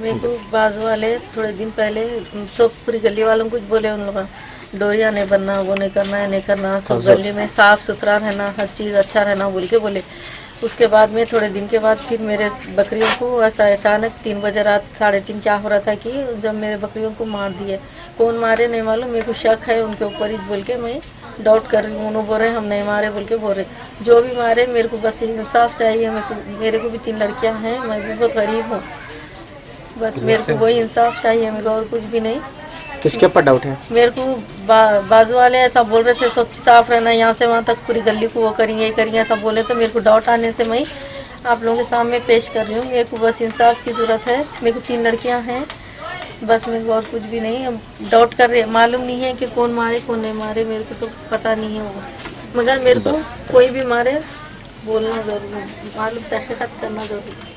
मेरे को बाजू वाले थोड़े दिन पहले सब पूरी गली वालों को बोले, उन लोग डोरिया नहीं बनना, वो नहीं करना, ये नहीं करना, सब गली में साफ सुथरा रहना, हर चीज़ अच्छा रहना बोल के बोले। उसके बाद में थोड़े दिन के बाद फिर मेरे बकरियों को ऐसा अचानक 3 बजे रात 3:30 क्या हो रहा था कि जब मेरे बकरियों को मार दिए। कौन मारे नहीं मालूम, मेरे को शक है उनके ऊपर ही बोल के मैं डाउट कर रही हूँ। उन्होंने बोल रहे हम नहीं मारे बोल के बोल रहे। जो भी मारे मेरे को बस इंसाफ चाहिए। मेरे को भी 3 लड़कियाँ हैं, मैं भी बहुत गरीब हूँ। बस मेरे को वही इंसाफ चाहिए, मेरे को और कुछ भी नहीं। किसके ऊपर डाउट है? मेरे को बाजू वाले ऐसा बोल रहे थे सब साफ रहना, यहाँ से वहाँ तक पूरी गली को वो करेंगे ये करेंगे ऐसा बोले, तो मेरे को डाउट आने से मैं आप लोगों के सामने पेश कर रही हूँ। मेरे को बस इंसाफ की ज़रूरत है। मेरे को 3 लड़कियाँ हैं, बस मेरे को और कुछ भी नहीं। हम डाउट कर रहे, मालूम नहीं है कि कौन मारे कौन नहीं मारे, मेरे को तो पता नहीं है वो, मगर मेरे को कोई भी मारे बोलना ज़रूरी, मालूम तहकीकात करना ज़रूरी।